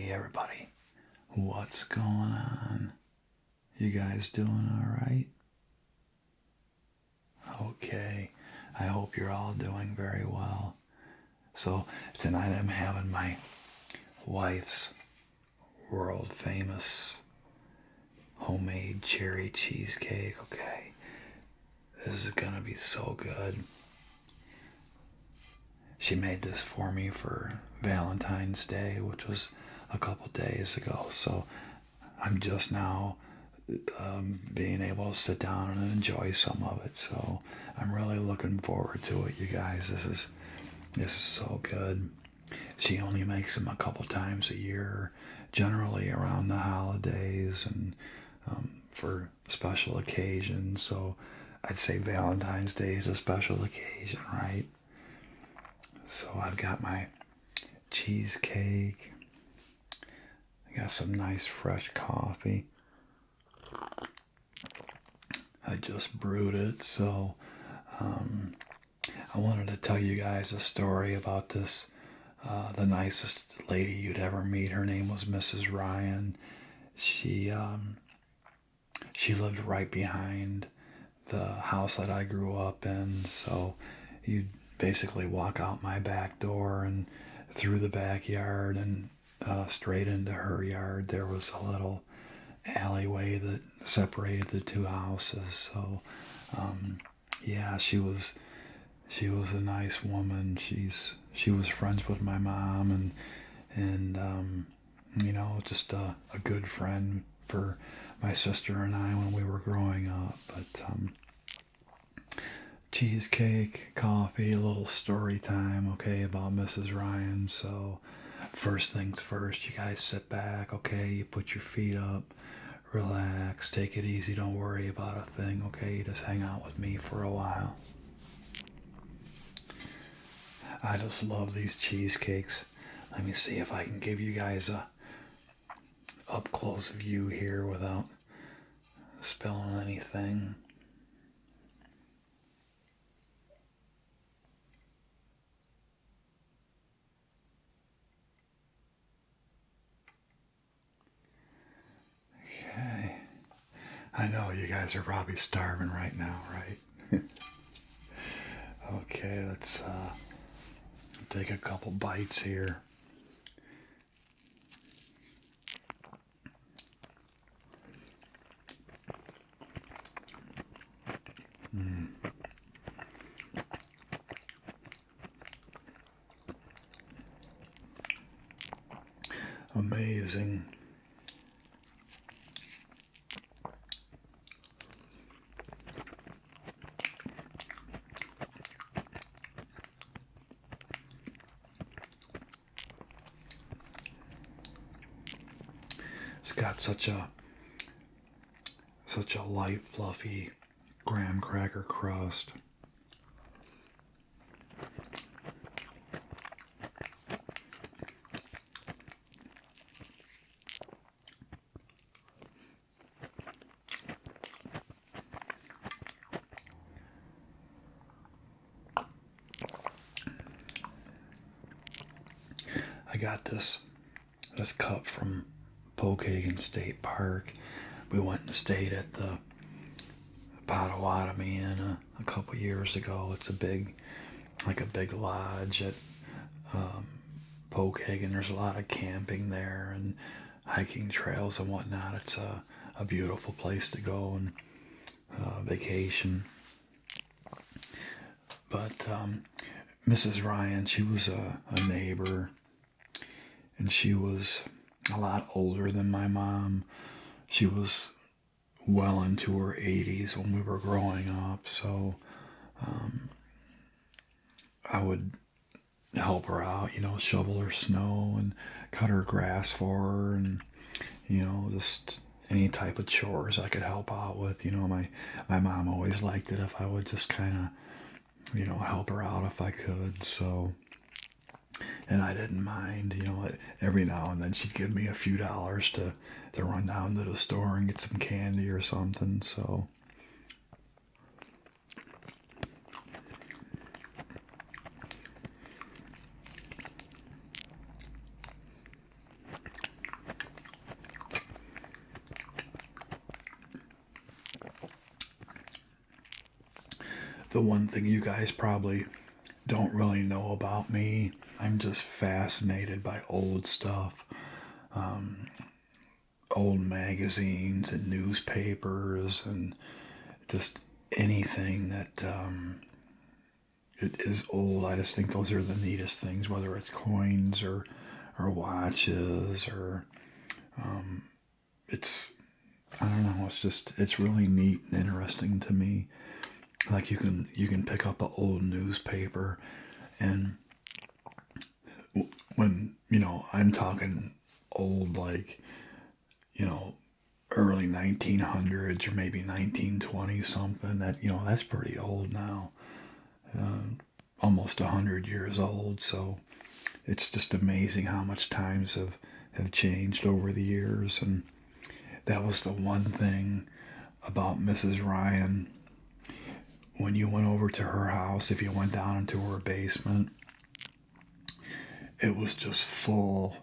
Hey everybody, what's going on? You guys doing alright? Okay, I hope you're all doing very well. So tonight I'm having my wife's world famous homemade cherry cheesecake, okay? This is gonna be so good. She made this for me for Valentine's Day, which was a couple days ago, so I'm just now being able to sit down and enjoy some of it. So I'm really looking forward to it, you guys. This is so good. She only makes them a couple times a year, generally around the holidays and for special occasions. So I'd say Valentine's Day is a special occasion, right? So I've got my cheesecake. I got some nice fresh coffee. I just brewed it, so I wanted to tell you guys a story about this. The nicest lady you'd ever meet. Her name was Mrs. Ryan. She lived right behind the house that I grew up in, so you'd basically walk out my back door and through the backyard and straight into her yard. There was a little alleyway that separated the two houses. So yeah, she was a nice woman. She was friends with my mom and just a good friend for my sister and I when we were growing up. But cheesecake, coffee, a little story time, okay, about Mrs. Ryan. So first things first, you guys sit back, okay, you put your feet up, relax, take it easy, don't worry about a thing, okay? Just hang out with me for a while. I just love these cheesecakes. Let me see if I can give you guys a up close view here without spilling anything. Okay. I know you guys are probably starving right now, right? Okay, let's take a couple bites here. Amazing. It's got such a light, fluffy graham cracker crust. I got this cup from Pokagon State Park. We went and stayed at the Potawatomi Inn a couple years ago. It's a big lodge at Pokagon. There's a lot of camping there and hiking trails and whatnot. It's a beautiful place to go and vacation. But Mrs. Ryan, she was a neighbor, and she was a lot older than my mom. She was well into her 80s when we were growing up, so I would help her out, shovel her snow and cut her grass for her, and just any type of chores I could help out with. My mom always liked it if I would just kind of help her out if I could. So, and I didn't mind, every now and then she'd give me a few dollars to run down to the store and get some candy or something. So The one thing you guys probably don't really know about me, I'm just fascinated by old stuff, um, old magazines and newspapers, and just anything that it is old. I just think those are the neatest things, whether it's coins or watches or it's I don't know. It's really neat and interesting to me. Like you can pick up an old newspaper, and when I'm talking old, like you know early 1900s or maybe 1920 something. That's pretty old now, almost 100 years old. So it's just amazing how much times have changed over the years. And that was the one thing about Mrs. Ryan. When you went over to her house, if you went down into her basement, it was just full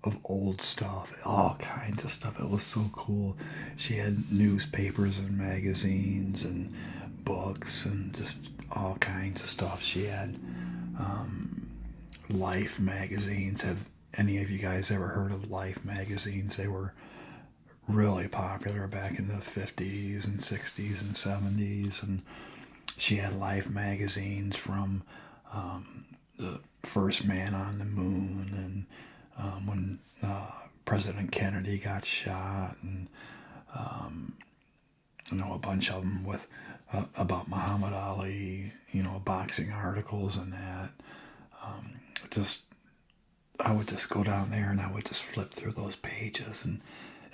of old stuff, all kinds of stuff. It was so cool. She had newspapers and magazines and books and just all kinds of stuff. She had Life magazines. Have any of you guys ever heard of Life magazines? They were really popular back in the 50s and 60s and 70s. And she had Life magazines from the first man on the moon, and when President Kennedy got shot, and a bunch of them with about Muhammad Ali, boxing articles and that. Just I would just go down there and I would just flip through those pages, and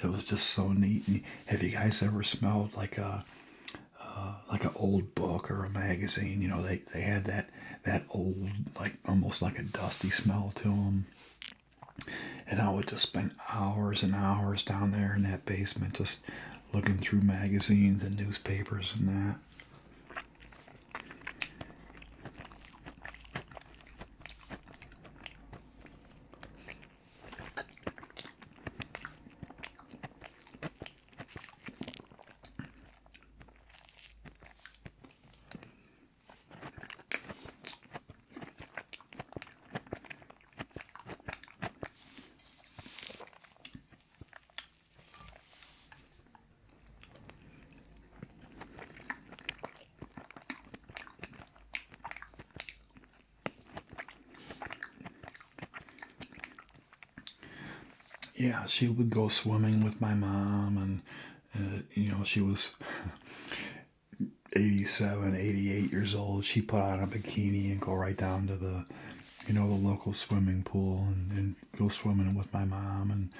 it was just so neat. And have you guys ever smelled like an old book or a magazine? They had that old, like almost like a dusty smell to them. And I would just spend hours and hours down there in that basement just looking through magazines and newspapers and that. Yeah, she would go swimming with my mom, and she was 87, 88 years old. She put on a bikini and go right down to the local swimming pool, and go swimming with my mom. And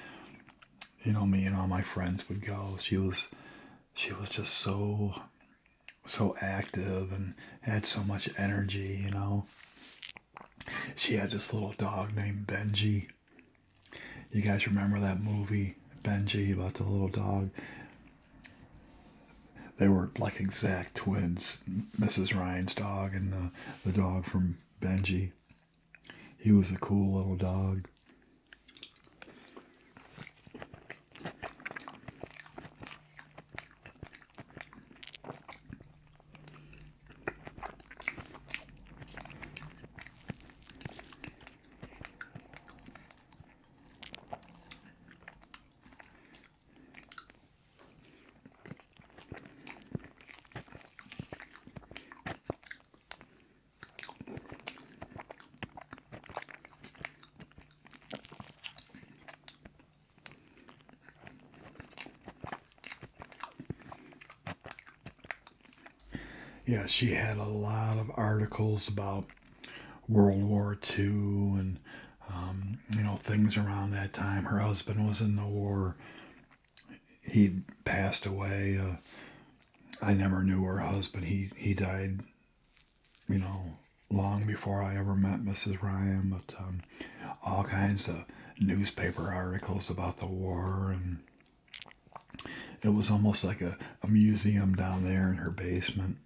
me and all my friends would go. She was just so active and had so much energy. She had this little dog named Benji. You guys remember that movie, Benji, about the little dog? They were like exact twins, Mrs. Ryan's dog and the dog from Benji. He was a cool little dog. Yeah, she had a lot of articles about World War II and things around that time. Her husband was in the war. He'd passed away. I never knew her husband. He died, you know, long before I ever met Mrs. Ryan. But all kinds of newspaper articles about the war, and it was almost like a museum down there in her basement.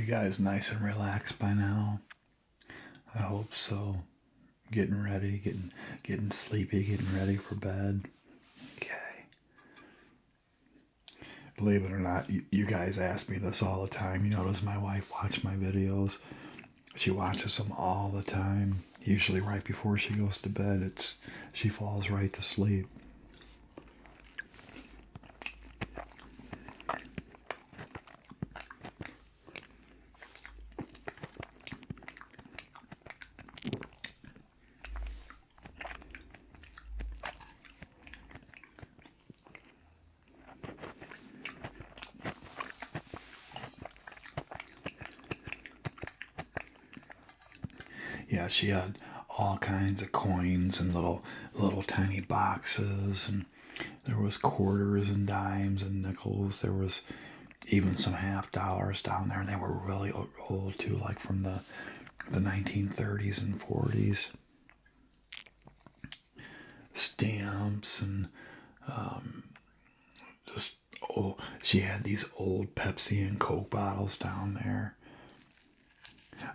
You guys nice and relaxed by now? I hope so. Getting ready, getting sleepy, getting ready for bed. Okay. Believe it or not, you guys ask me this all the time. Does my wife watch my videos? She watches them all the time. Usually right before she goes to bed, she falls right to sleep. Yeah, she had all kinds of coins and little tiny boxes, and there was quarters and dimes and nickels. There was even some $50 down there, and they were really old too, like from the 1930s and 40s. Stamps and just she had these old Pepsi and Coke bottles down there.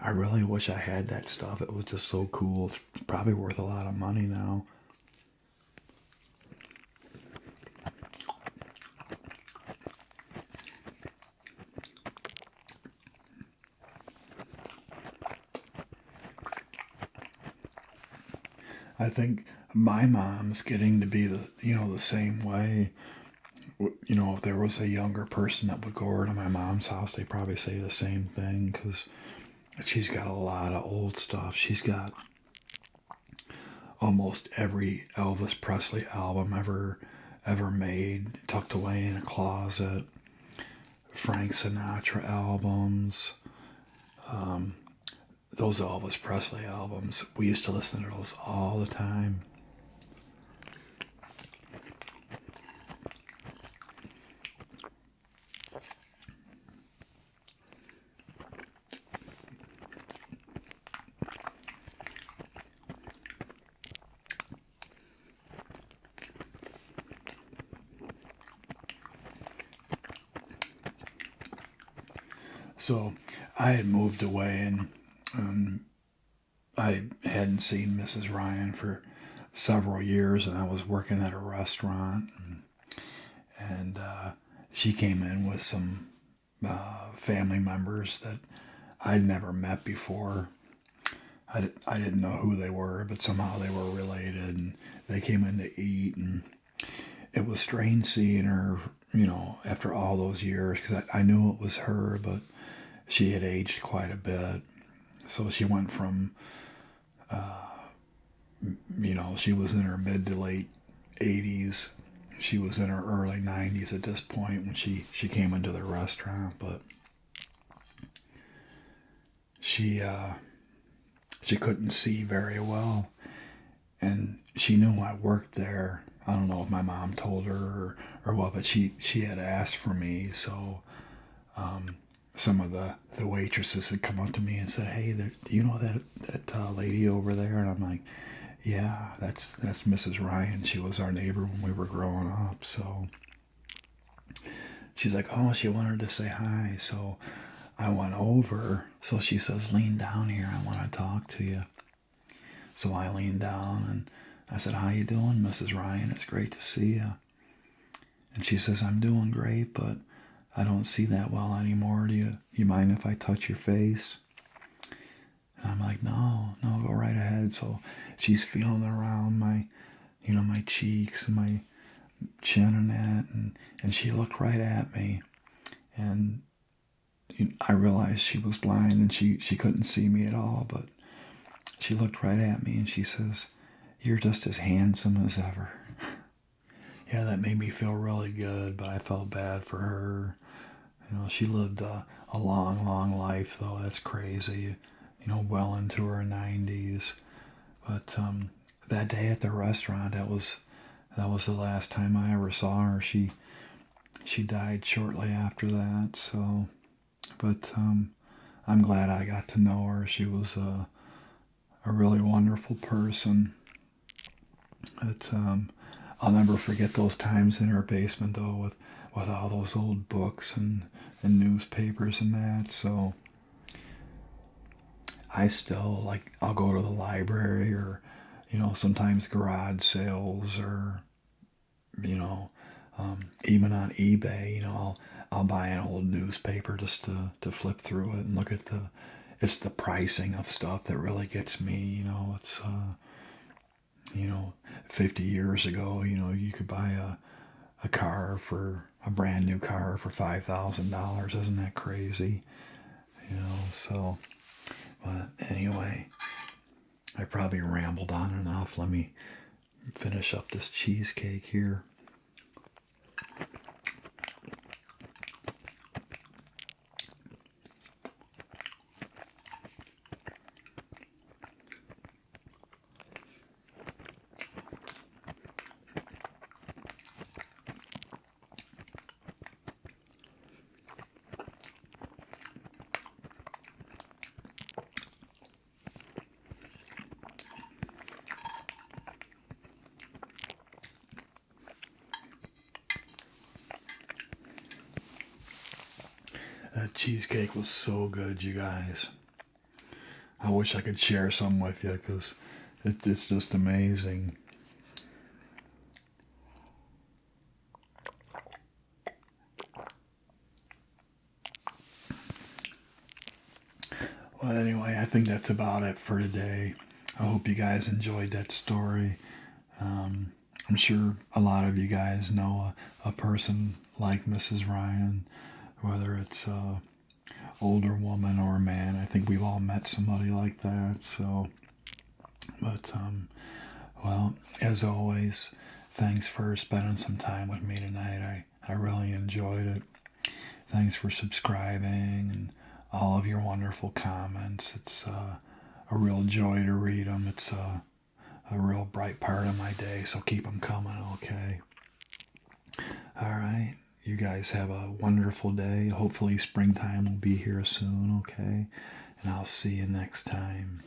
I really wish I had that stuff. It was just so cool. It's probably worth a lot of money now. I think my mom's getting to be the same way. If there was a younger person that would go over to my mom's house, they'd probably say the same thing, because she's got a lot of old stuff. She's got almost every Elvis Presley album ever made tucked away in a closet. Frank Sinatra albums. Those Elvis Presley albums, we used to listen to those all the time. So I had moved away, and I hadn't seen Mrs. Ryan for several years, and I was working at a restaurant, and she came in with some family members that I'd never met before. I didn't know who they were, but somehow they were related, and they came in to eat, and it was strange seeing her, after all those years, because I knew it was her, but she had aged quite a bit. So she went from, she was in her mid to late 80s. She was in her early 90s at this point when she came into the restaurant, but she couldn't see very well, and she knew I worked there. I don't know if my mom told her or what, but she had asked for me, so some of the waitresses had come up to me and said, "Hey, do you know that lady over there?" And I'm like, "Yeah, that's Mrs. Ryan. She was our neighbor when we were growing up." So she's like, "Oh, she wanted to say hi." So I went over. So she says, "Lean down here. I want to talk to you." So I leaned down and I said, "How you doing, Mrs. Ryan? It's great to see you." And she says, "I'm doing great, but I don't see that well anymore. Do you mind if I touch your face?" And I'm like, no, go right ahead. So she's feeling around my cheeks and my chin and that, and she looked right at me, and I realized she was blind and she couldn't see me at all, but she looked right at me and she says, "You're just as handsome as ever." Yeah, that made me feel really good, but I felt bad for her. She lived a long life, though. That's crazy. Well into her 90s. But that day at the restaurant, that was the last time I ever saw her. She died shortly after that. So, but I'm glad I got to know her. She was a really wonderful person. But I'll never forget those times in her basement, though, with all those old books and newspapers and that. So I still like, I'll go to the library, or, sometimes garage sales, or, you know, even on eBay, I'll buy an old newspaper just to flip through it and look at it's the pricing of stuff that really gets me. It's, you know, 50 years ago, you could buy a car a brand new car for $5,000. Isn't that crazy? So, but anyway, I probably rambled on enough. Let me finish up this cheesecake here. That cheesecake was so good, you guys. I wish I could share some with you, because it's just amazing. Well, anyway, I think that's about it for today. I hope you guys enjoyed that story. I'm sure a lot of you guys know a person like Mrs. Ryan, whether it's a older woman or a man. I think we've all met somebody like that. So, but well, as always, thanks for spending some time with me tonight. I really enjoyed it. Thanks for subscribing and all of your wonderful comments. It's a real joy to read them. It's a real bright part of my day, so keep them coming, okay? All right. You guys have a wonderful day. Hopefully, springtime will be here soon, okay? And I'll see you next time.